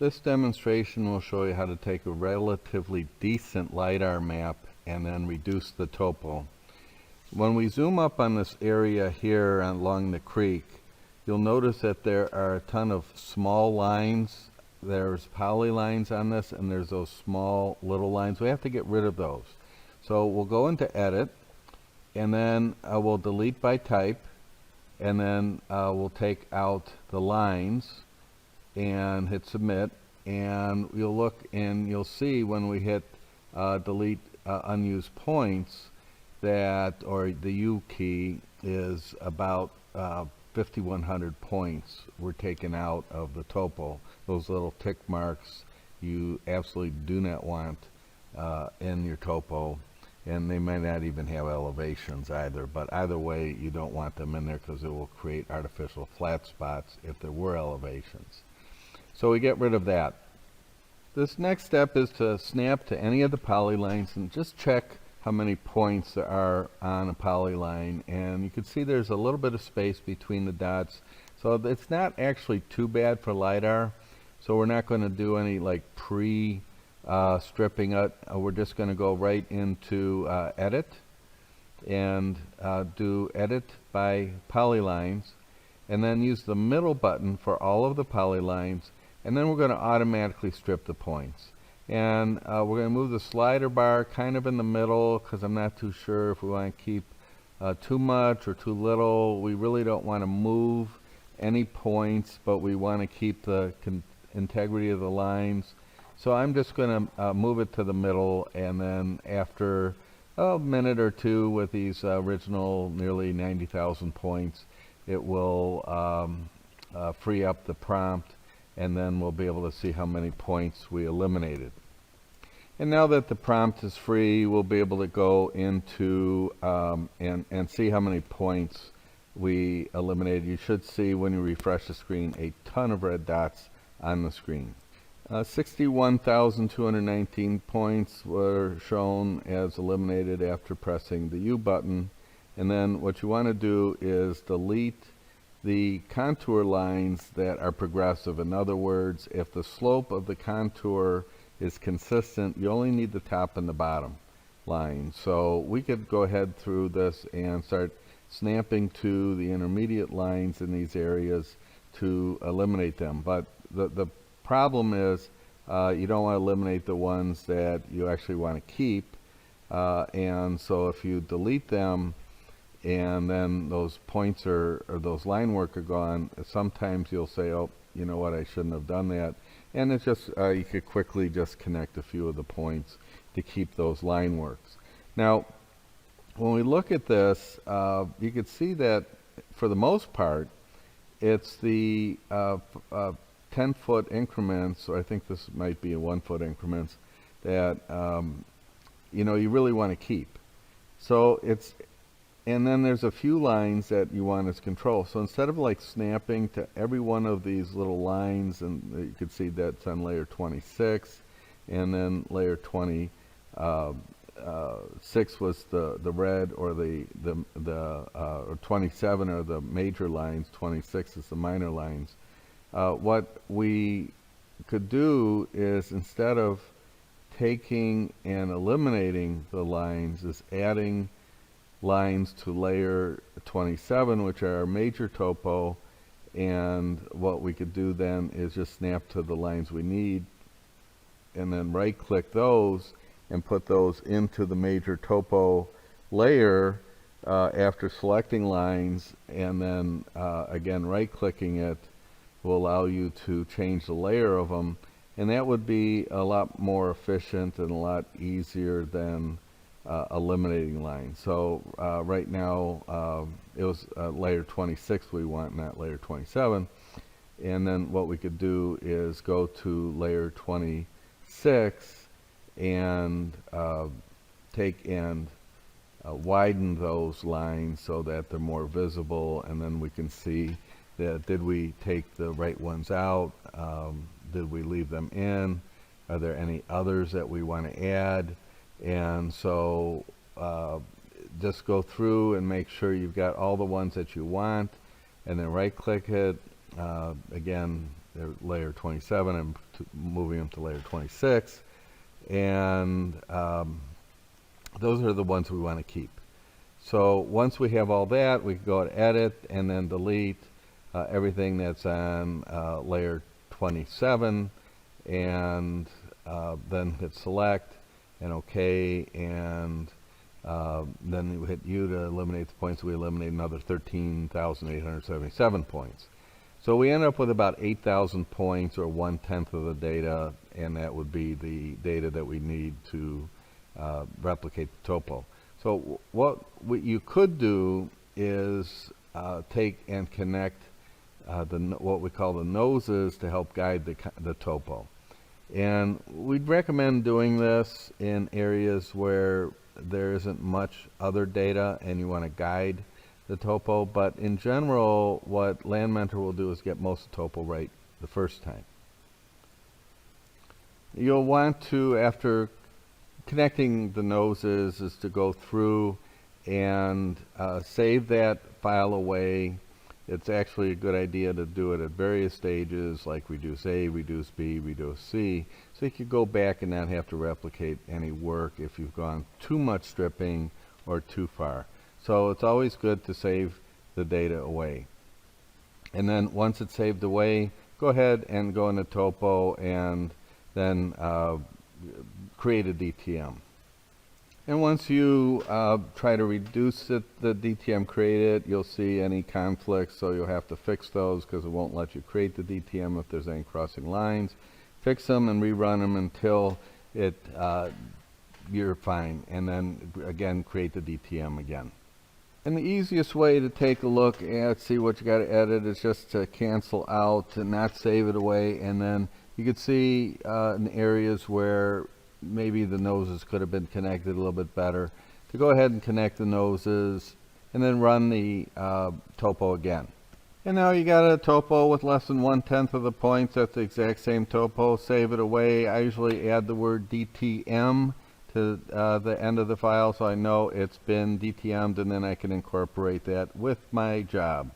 This demonstration will show you how to take a relatively decent lidar map and then reduce the topo. When we zoom up on this area here along the creek, you'll notice that there are a ton of small lines. There's polylines on this, and there's those small little lines. We have to get rid of those. So we'll go into Edit, and then we'll delete by type, and then we'll take out the lines and hit Submit, and you'll look and you'll see when we hit delete unused points that, or the U key, is about 5,100 points were taken out of the topo. Those little tick marks you absolutely do not want in your topo, and they may not even have elevations either, but either way you don't want them in there because it will create artificial flat spots if there were elevations. So we get rid of that. This next step is to snap to any of the polylines and just check how many points there are on a polyline, and you can see there's a little bit of space between the dots, so it's not actually too bad for lidar. So we're not going to do any like stripping it. We're just going to go right into Edit and do Edit by Polylines, and then use the middle button for all of the polylines, and then we're going to automatically strip the points. And we're going to move the slider bar kind of in the middle because I'm not too sure if we want to keep too much or too little. We really don't want to move any points, but we want to keep the integrity of the lines. So I'm just going to move it to the middle, and then after a minute or two with these original nearly 90,000 points, it will free up the prompt, and then we'll be able to see how many points we eliminated. And now that the prompt is free, we'll be able to go into and see how many points we eliminated. You should see when you refresh the screen a ton of red dots on the screen. 61,219 points were shown as eliminated after pressing the U button. And then what you want to do is delete the contour lines that are progressive. In other words, if the slope of the contour is consistent, you only need the top and the bottom line. So we could go ahead through this and start snapping to the intermediate lines in these areas to eliminate them. But the problem is you don't want to eliminate the ones that you actually want to keep, and so if you delete them and then those points or those line work are gone, sometimes you'll say, oh, you know what, I shouldn't have done that. And it's just, you could quickly just connect a few of the points to keep those line works. Now, when we look at this, you can see that for the most part, it's the 10-foot increments, or I think this might be 1-foot increments, that you know, you really want to keep. So it's, and then there's a few lines that you want as control. So instead of like snapping to every one of these little lines, and you can see that's on layer 26, and then layer 26 was the red, or or 27 are the major lines, 26 is the minor lines. What we could do is, instead of taking and eliminating the lines, is adding lines to layer 27, which are our major topo, and what we could do then is just snap to the lines we need, and then right click those and put those into the major topo layer after selecting lines, and then again right clicking it will allow you to change the layer of them, and that would be a lot more efficient and a lot easier than eliminating lines. So right now it was layer 26 we want, not layer 27, and then what we could do is go to layer 26 and take and widen those lines so that they're more visible, and then we can see that, did we take the right ones out, did we leave them in, are there any others that we want to add. And so just go through and make sure you've got all the ones that you want, and then right click it, again they're layer 27 and moving them to layer 26. And those are the ones we want to keep. So once we have all that, we can go to edit and then delete everything that's on layer 27, and then hit select and OK, and then we hit U to eliminate the points. We eliminate another 13,877 points. So we end up with about 8,000 points, or 1/10 of the data, and that would be the data that we need to replicate the topo. So what you could do is take and connect what we call the noses to help guide the topo. And we'd recommend doing this in areas where there isn't much other data and you want to guide the topo, but in general what Land Mentor will do is get most of the topo right the first time. You'll want to, after connecting the noses, is to go through and save that file away. It's actually a good idea to do it at various stages, like reduce A, reduce B, reduce C, so you could go back and not have to replicate any work if you've gone too much stripping or too far. So it's always good to save the data away. And then once it's saved away, go ahead and go into topo and then create a DTM. And once you try to reduce the DTM created, you'll see any conflicts, so you'll have to fix those because it won't let you create the DTM if there's any crossing lines. Fix them and rerun them until you're fine, and then again create the DTM again. And the easiest way to take a look at, see what you got to edit, is just to cancel out and not save it away, and then you can see in areas where maybe the noses could have been connected a little bit better, to go ahead and connect the noses and then run the topo again. And now you got a topo with less than 1/10 of the points. That's the exact same topo. Save it away. I usually add the word DTM to the end of the file so I know it's been DTM'd, and then I can incorporate that with my job.